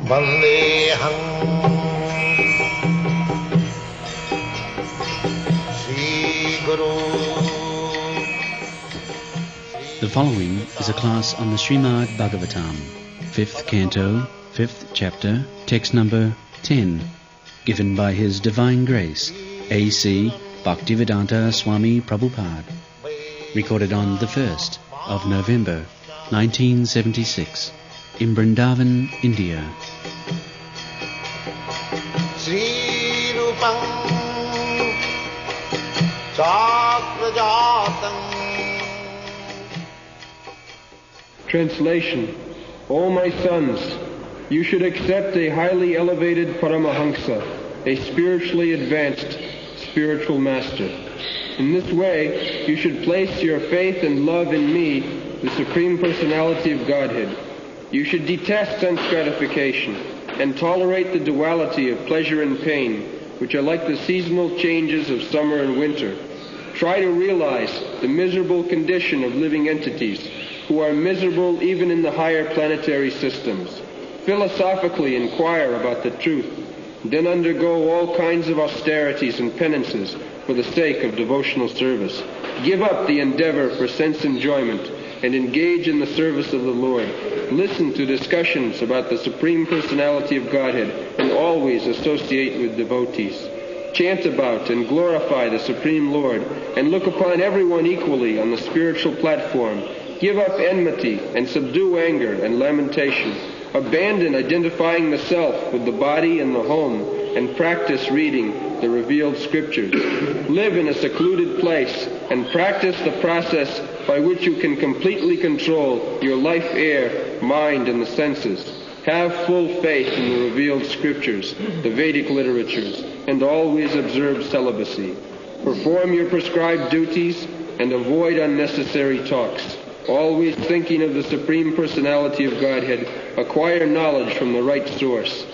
Vandeham Sri Guru. The following is a class on the Srimad Bhagavatam, 5th Canto, 5th Chapter, text number 10, given by His Divine Grace, A.C. Bhaktivedanta Swami Prabhupada, recorded on the 1st of November, 1976, in Vrindavan, India. Sri Rupam Chakrajatam. Translation. O my sons, you should accept a highly elevated Paramahamsa, a spiritually advanced spiritual master. In this way, you should place your faith and love in me, the Supreme Personality of Godhead. You should detest sense gratification and tolerate the duality of pleasure and pain, which are like the seasonal changes of summer and winter. Try to realize the miserable condition of living entities who are miserable even in the higher planetary systems. Philosophically inquire about the truth, then undergo all kinds of austerities and penances for the sake of devotional service. Give up the endeavor for sense enjoyment and engage in the service of the Lord. Listen to discussions about the Supreme Personality of Godhead and always associate with devotees. Chant about and glorify the Supreme Lord and look upon everyone equally on the spiritual platform. Give up enmity and subdue anger and lamentation. Abandon identifying the self with the body and the home and practice reading the revealed Scriptures. Live in a secluded place and practice the process by which you can completely control your life air, mind, and the senses. Have full faith in the revealed Scriptures, the Vedic literatures, and always observe celibacy. Perform your prescribed duties and avoid unnecessary talks. Always thinking of the Supreme Personality of Godhead, acquire knowledge from the right source.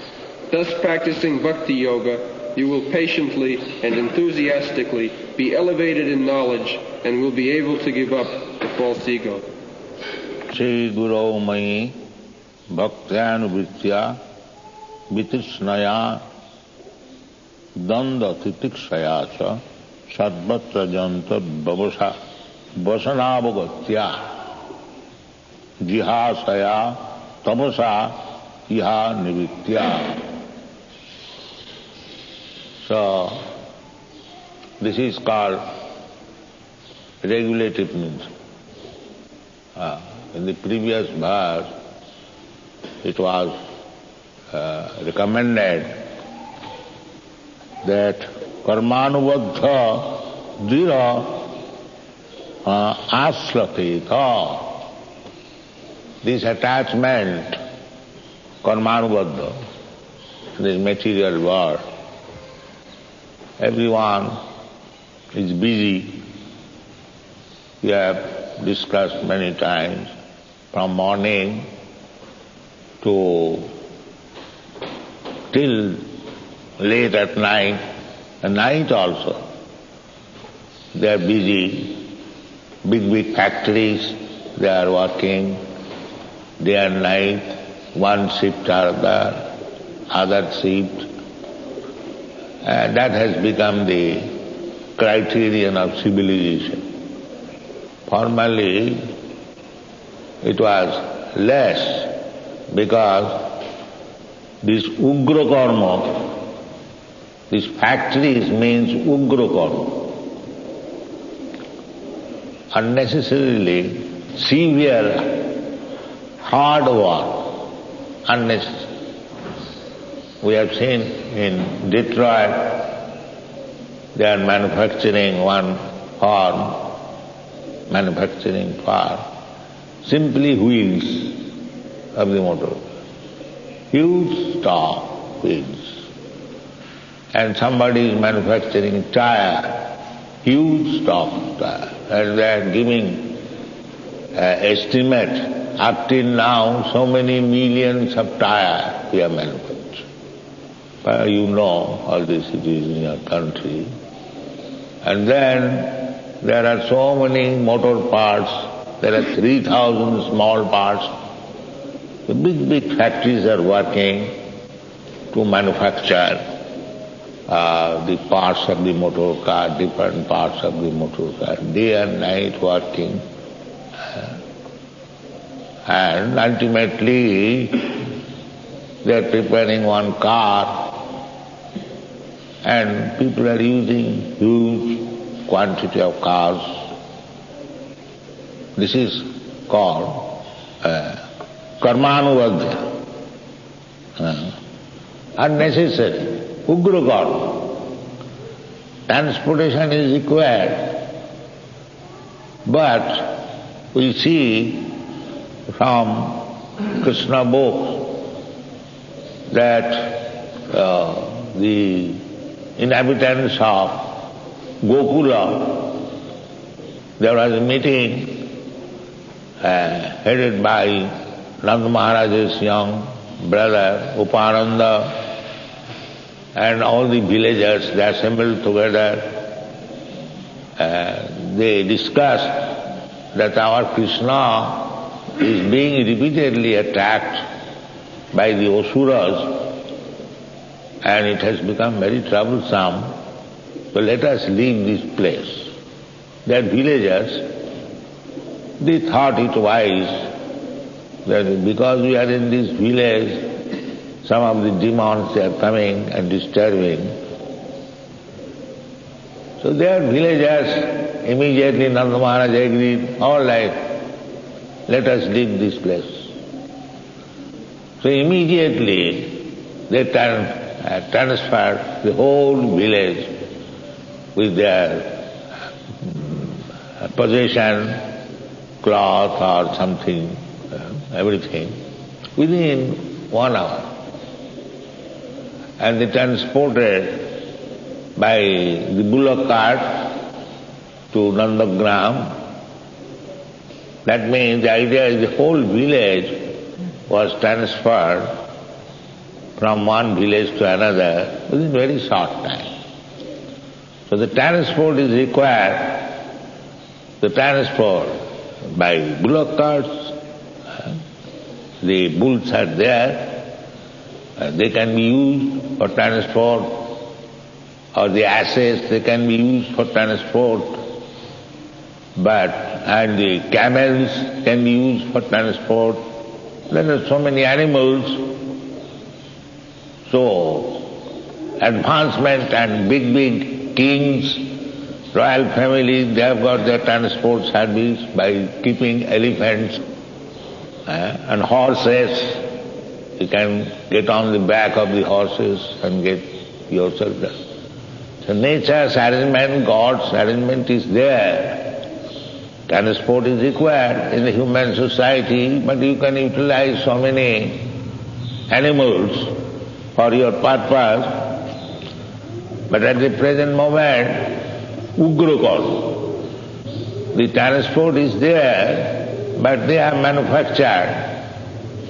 Thus practicing Bhakti Yoga, you will patiently and enthusiastically be elevated in knowledge and will be able to give up the false ego. Sri Guru Mai Bhaktyānuvritya Vitishnaya Danda Titikshaya Cha Sadvatra Janta Bhavasa Vasanavagatya Jihasaya Tapasa Iha Nivitya. So, this is called regulative means. In the previous verse, it was recommended that karmanuvadha dhira asrateta. This attachment, karmanuvadha, this material world, everyone is busy. We have discussed many times, from morning to till late at night also. They are busy, big factories, they are working day and night, one shift other shift. And that has become the criterion of civilization. Formerly, it was less because this ugra karma, these factories means ugra karma. Unnecessarily severe, hard work, unnecessary. We have seen in Detroit, they are manufacturing one farm, simply wheels of the motor. Huge stock wheels. And somebody is manufacturing tire, huge stock tire. And they are giving estimate, up till now, so many millions of tires we have manufactured. You know all these cities in your country. And then there are so many motor parts, there are 3,000 small parts. The big factories are working, to manufacture the parts of the motor car, different parts of the motor car, day and night working. And ultimately they are preparing one car and people are using huge quantity of cars. This is called karmanuvadya, unnecessary, ugra karma. Transportation is required, but we see from Krishna books that the inhabitants of Gokula, there was a meeting headed by Nanda Maharaj's young brother Upananda, and all the villagers, they assembled together. They discussed that our Krishna is being repeatedly attacked by the Asuras, and it has become very troublesome, so let us leave this place. Their villagers, they thought it wise that because we are in this village, some of the demons, they are coming and disturbing. So their villagers, immediately Nanda Maharaj agreed, all right, let us leave this place. So immediately they transferred the whole village with their possession, cloth or something, everything, within 1 hour. And they transported by the bullock cart to Nandagram. That means the idea is the whole village was transferred from one village to another within very short time. So the transport is required, the transport by bullock carts, the bulls are there, they can be used for transport, or the asses, they can be used for transport, and the camels can be used for transport. There are so many animals, so advancement and big kings, royal families, they have got their transport service by keeping elephants and horses. You can get on the back of the horses and get yourself there. So nature's arrangement, God's arrangement is there. Transport is required in the human society, but you can utilize so many animals for your purpose. But at the present moment, Ugrokol, the transport is there, but they are manufactured.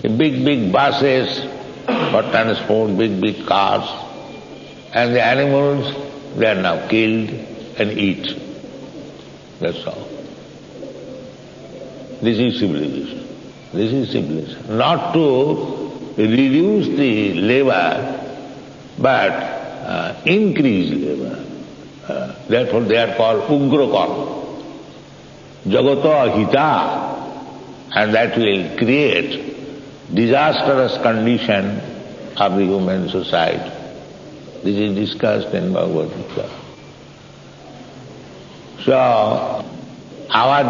Big buses for transport, big cars, and the animals, they are now killed and eat. That's all. This is civilization. This is civilization. Not to reduce the labor, but increase labor. Therefore they are called Ugrakarma. Jagato Hita, and that will create disastrous condition of the human society. This is discussed in Bhagavad Gita. So,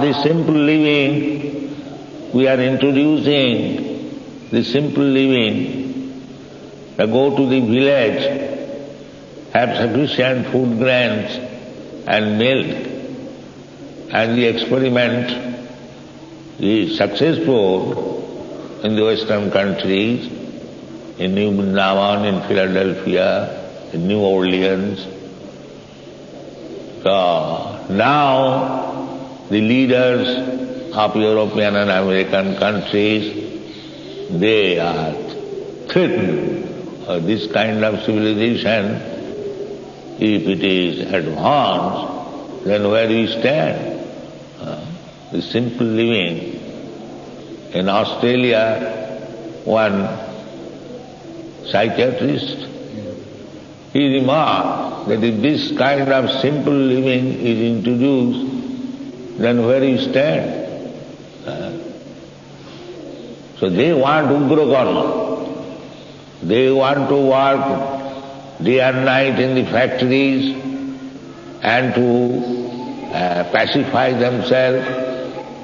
this simple living, we are introducing the simple living. Go to the village, have sufficient food grains and milk, and the experiment is successful in the Western countries, in New Vrindavan, in Philadelphia, in New Orleans. So now the leaders of European and American countries, they are threatened of this kind of civilization. If it is advanced, then where do we stand? The simple living. In Australia, one psychiatrist. He remarked that if this kind of simple living is introduced, then where you stand? So they want ugra karma. They want to work day and night in the factories and to pacify themselves.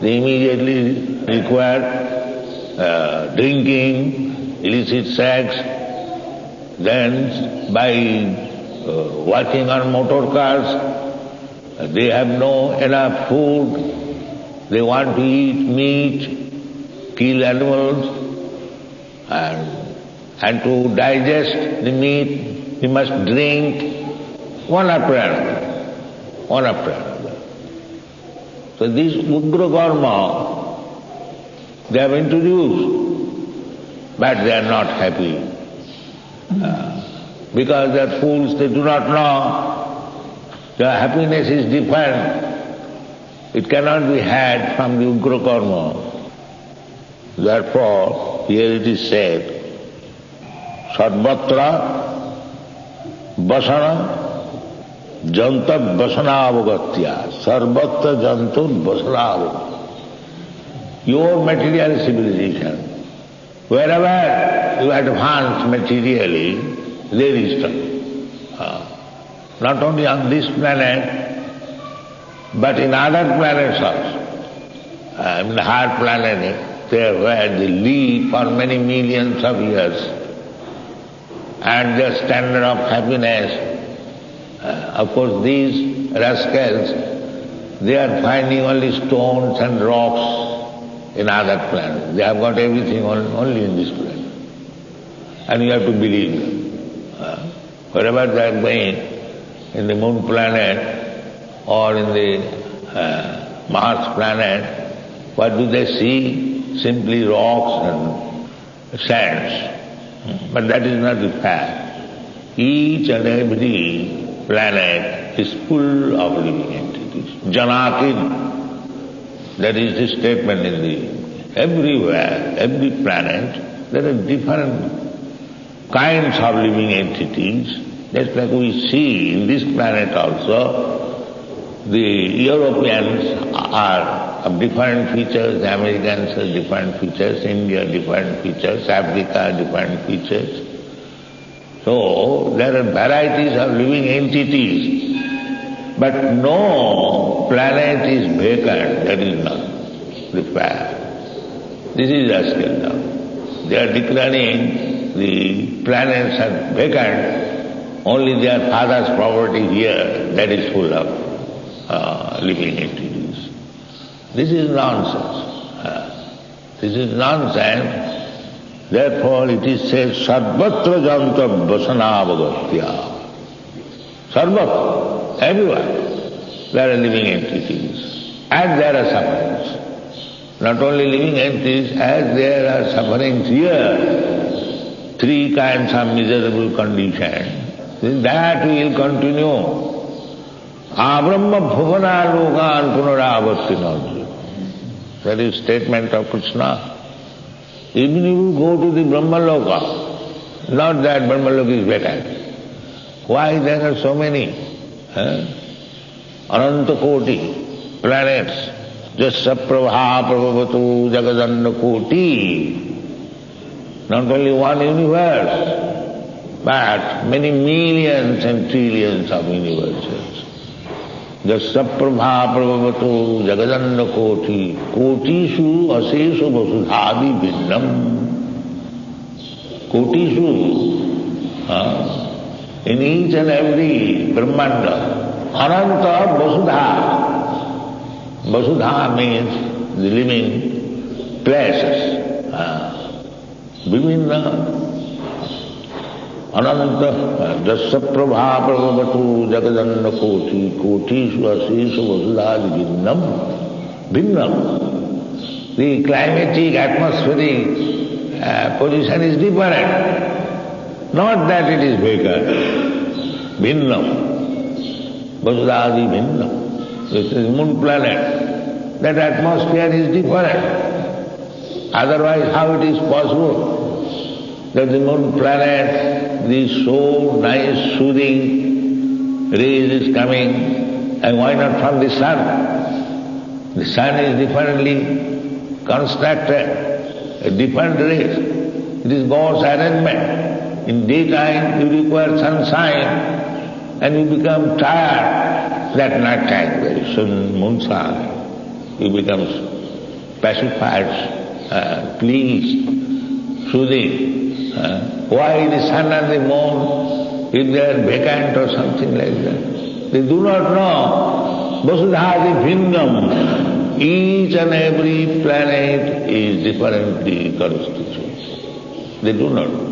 They immediately require drinking, illicit sex. Then by working on motor cars, they have no enough food. They want to eat meat, kill animals, and to digest the meat, he must drink one after another, one after another. So this ugra karma, they have introduced, but they are not happy. Because they are fools, they do not know their happiness is different. It cannot be had from the ugra karma. Therefore, here it is said, Sarvatra vasana jantad vasanavagatya. Sarvatra jantud vasanavagatya. Your material civilization, wherever you advance materially, there is struggle. Not only on this planet, but in other planets also. In the higher planet, there where they live for many millions of years, and their standard of happiness, of course these rascals, they are finding only stones and rocks in other planets. They have got everything only in this planet. And you have to believe them. Wherever they are going, in the moon planet or in the Mars planet, what do they see? Simply rocks and sands. But that is not the fact. Each and every planet is full of living entities. Janakin, that is the statement in the everywhere, every planet, there are different kinds of living entities. Just like we see in this planet also, the Europeans are of different features, the Americans have different features, India different features, Africa different features. So there are varieties of living entities, but no planet is vacant, that is not the fact. This is rascal now. They are declaring the planets are vacant, only their father's property here, that is full of living entities. This is nonsense. This is nonsense. Therefore it is said, Sarvatra janta vasanavagatya. Sarvatra, everywhere, there are living entities. And there are sufferings. Not only living entities, as there are sufferings here, three kinds of miserable conditions, that will continue. Abrahma bhuvana lokan punaravatti. That is statement of Krishna. Even if you go to the Brahmaloka, not that Brahmaloka is vacant. Why there are so many? Ananta koti planets. Jasya prabha prabhavatu jagadanna koti. Not only one universe, but many millions and trillions of universes. Jasya prabha prabhavatu jagadanna koti. Kotishu aseshu vasudhadi bhinnam. Kotishu, in each and every Brahmanda, ananta vasudha. Vasudha means the living places. Vivinna, ananta, jasya prabha prabhavatu jagadanna koti, kotishu aseshu vasudhadi bhinnam. The climatic, atmospheric position is different. Not that it is vacant. Bhinnam. Vasudhadi bhinnam. This is moon planet. That atmosphere is different. Otherwise, how it is possible? that the moon planet, the so nice soothing rays is coming, and why not from the sun? The sun is differently constructed, a different rays. It is God's arrangement. In daytime you require sunshine and you become tired. That night time, very soon moonshine, you become pacified, pleased, soothing. Why the sun and the moon, if they are vacant or something like that? They do not know. Vasudhati bhinnam. Each and every planet is differently constituted. They do not know.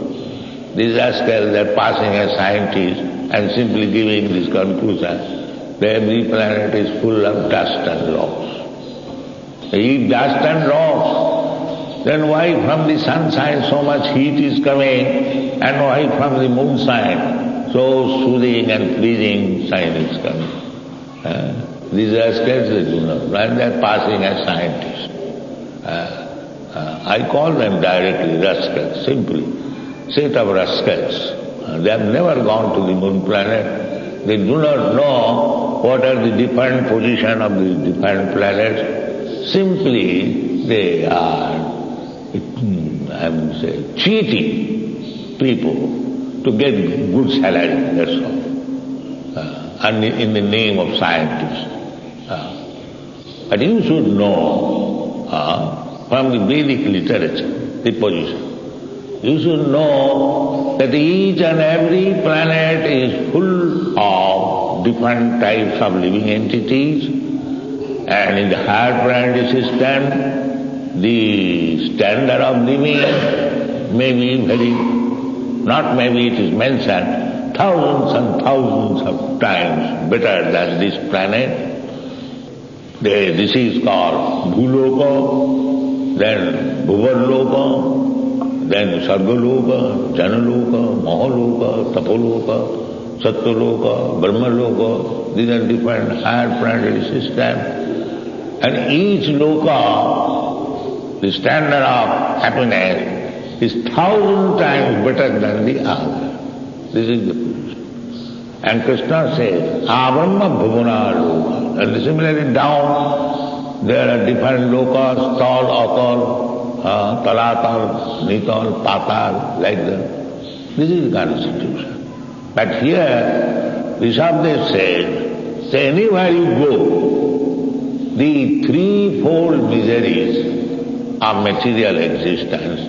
These rascals are passing as scientists and simply giving this conclusion that every planet is full of dust and rocks. If dust and rocks, then why from the sunshine so much heat is coming, and why from the moonshine so soothing and pleasing shine is coming? These rascals, they do not know, and they are passing as scientists. I call them directly rascals, simply, set of rascals. They have never gone to the moon planet. They do not know what are the different positions of the different planets. Simply, they are cheating people to get good salary, that's all. And in the name of scientists. But you should know from the Vedic literature, the position. You should know that each and every planet is full of different types of living entities, and in the higher planetary system, the standard of living may be very, not maybe, it is mentioned, thousands and thousands of times better than this planet. This is called Bhuloka, then Bhuvarloka, then Sargaloka, Janaloka, Mahaloka, Tapoloka, Satyaloka, Brahmaloka. These are different higher planetary systems. And each loka, the standard of happiness, is 1,000 times better than the other. This is the proof. And Krishna says, Abrahma Bhuvana Loka. And similarly down, there are different lokas, Tal, Atal, Talatal, Nital, Patal, like that. This is the constitution. But here, Rishabdev says, anywhere you go, the threefold miseries of material existence,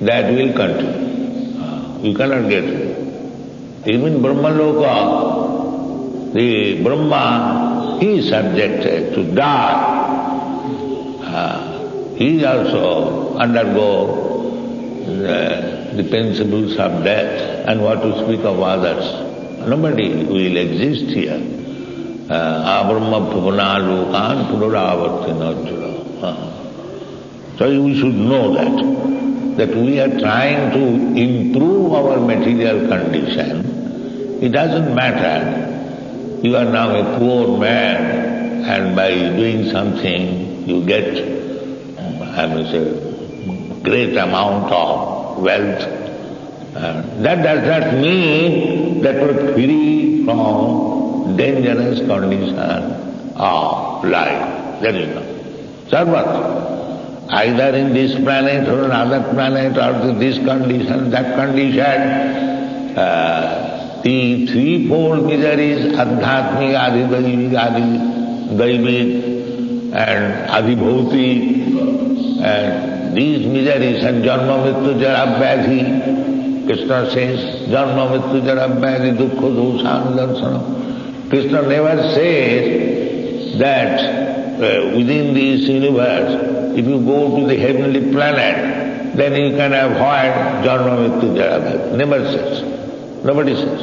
that will continue. You cannot get rid. Even Brahmaloka, the Brahma, he is subjected to die. He also undergo the principles of death, and what to speak of others. Nobody will exist here. Abrahma Bhuvana Lokan Punaravartinarjuna. So you should know that we are trying to improve our material condition. It doesn't matter. You are now a poor man, and by doing something you get, great amount of wealth. That does not mean that we are free from dangerous condition of life. That is not. Sarvat. Either in this planet or another planet, or this condition, that condition, the threefold miseries, Adhyatmik, Adhidaivik, Daivik, and Adhibhautik, and these miseries, and Janma Mrityu Jara Vyadhi, Krishna says, Janma Mrityu Jara Vyadhi, Dukkha Dosam Darsana. Krishna never says that within this universe, if you go to the heavenly planet, then you can avoid Janma Mrityu Jara Vyadhi. Never says. Nobody says.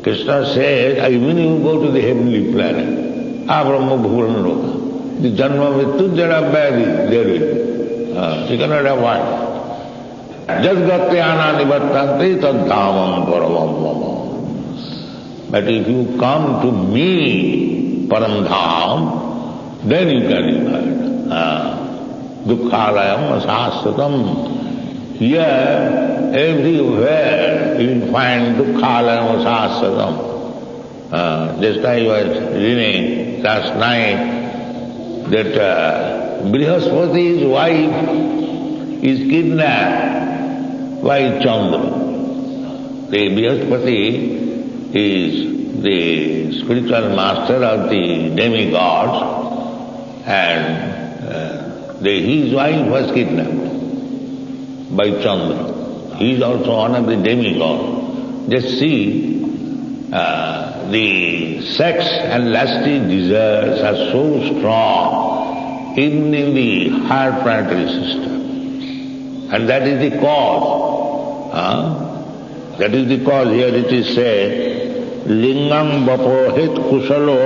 Krishna says, even you go to the heavenly planet, Abrahma Bhuvana Loka, the Janma Mrityu Jara Vyadhi, there will be. You cannot avoid. Just Gatyana Nivattanti tad dhamam paravam mama. But if you come to me, Param Dham, then you can avoid. Dukkhalayam asastatam. Here, everywhere you will find dukkhalayam sasatam. Just I was reading last night that Brihaspati's wife is kidnapped by Chandra. The Brihaspati is the spiritual master of the demigods, and his wife was kidnapped by Chandra. He is also one of the demigods. Just see, the sex and lusty desires are so strong even in the higher planetary system. And that is the cause. That is the cause. Here it is said, Lingam vapohit kusalo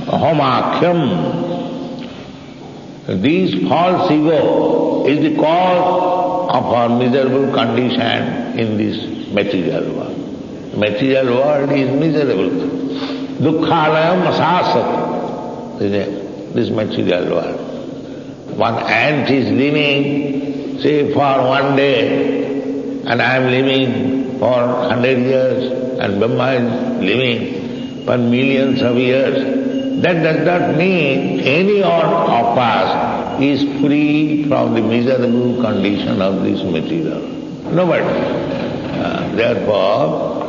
homakhyam. This false ego is the cause of our miserable condition in this material world. Material world is miserable. Dukkhalayam asasat. This material world. One ant is living, say, for one day, and I am living for 100 years, and Brahma is living for millions of years. That does not mean any one of us is free from the miserable condition of this material. Nobody. Therefore,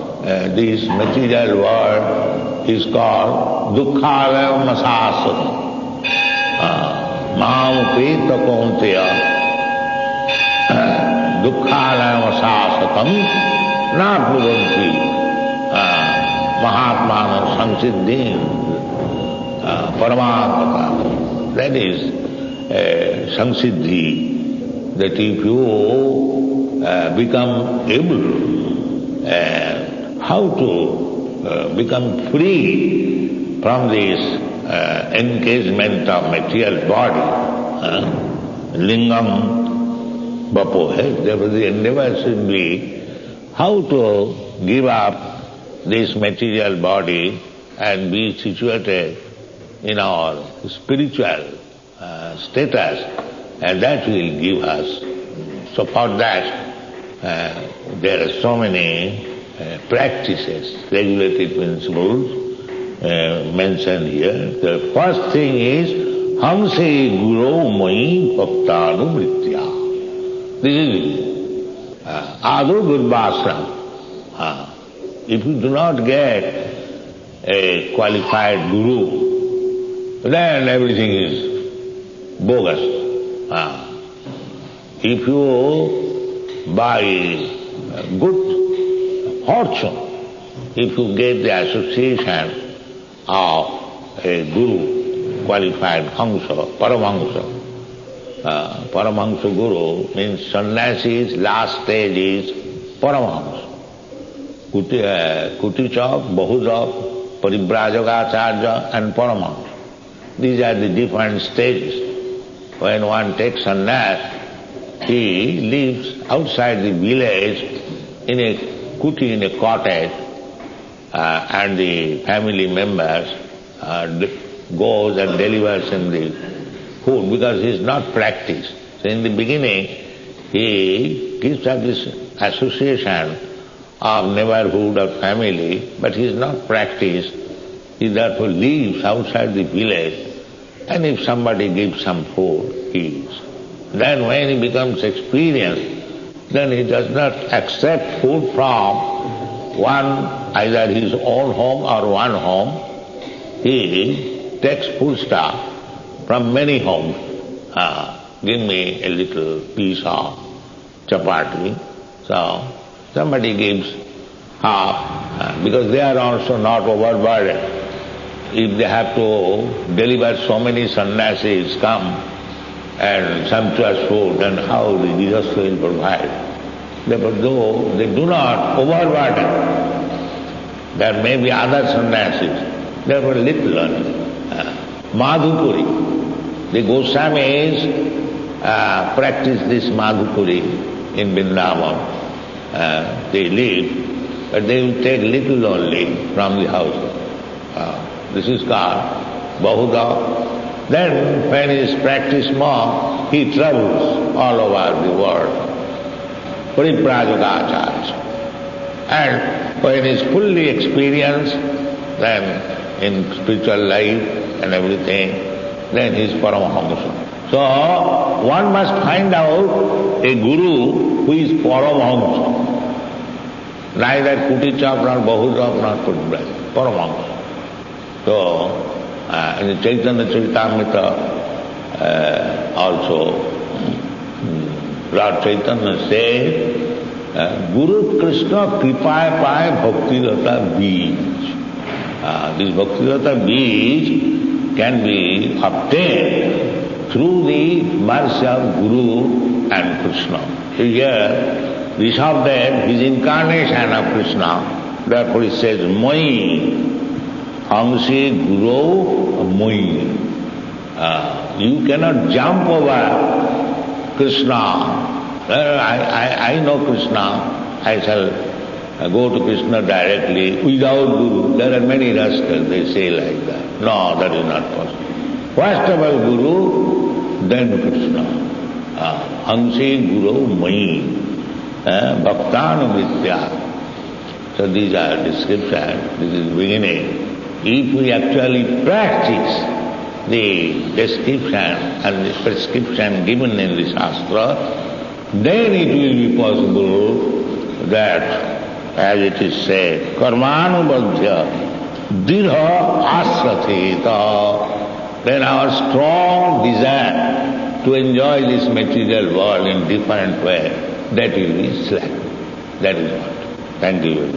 this material world is called dukkhalayam asasat. Mam peta kaunteya dukkhalayam asasatam na puranti mahatmana samsiddhim paramatmaka. That is samsiddhi, that if you become able how to become free from this encasement of material body, lingam vapohe. Therefore the endeavor should be how to give up this material body and be situated in our spiritual status, and that will give us. So for that there are so many practices, regulated principles mentioned here. The first thing is hamse guru mai bhaktanumritya. This is adu gurvasram. If you do not get a qualified guru, then everything is bogus. If you by good fortune, if you get the association of a guru, qualified hamsa, paramhamsa. Paramhamsa guru means sannasi's last stage is paramhamsa. Kuticha, Bahuja, Paribrajagacharya and paramhamsa. These are the different stages. When one takes sannyas, he lives outside the village in a kuti, in a cottage, and the family members goes and delivers him the food because he is not practiced. So in the beginning, he gives up this association of neighborhood or family, but he is not practiced. He therefore lives outside the village, and if somebody gives some food, he eats. Then when he becomes experienced, then he does not accept food from one, either his own home or one home. He takes food stuff from many homes. Give me a little piece of chapati. So somebody gives half, because they are also not overburdened. If they have to deliver so many sannyasis come and sumptuous food, then how the Jesus will provide? Therefore, though they do not overburden, there may be other sannyasis, therefore little only. Madhupuri. The Goswamis practice this Madhupuri in Vrindavan. They live, but they will take little only from the house. This is called Bahuda. Then when he is practiced more, he he travels all over the world. Parivrajagacharya. And when he is fully experienced, then in spiritual life and everything, then he is Paramahamsa. So one must find out a guru who is Paramahamsa. Neither Kutichap nor Bahujap nor Purivraj. Paramahamsa. So in the Chaitanya Charitamrita also Lord Chaitanya said, Guru Krishna Kripaya Pai Bhaktivedanta Bij. This Bhaktivedanta Bij can be obtained through the mercy of Guru and Krishna. Here, we saw that his incarnation of Krishna, therefore he says, Moi, Angse Guru Moi. You cannot jump over Krishna. I know Krishna, I shall go to Krishna directly without Guru. There are many rascals, they say like that. No, that is not possible. First of all Guru, then Krishna. Angse Guru Mai, Bhaktanuvritya. So these are descriptions, this is beginning. If we actually practice the description and the prescription given in the Shastra, then it will be possible that, as it is said, karmanubadhya dirha asratheta, then our strong desire to enjoy this material world in different way, that will be slack. That is what. Thank you.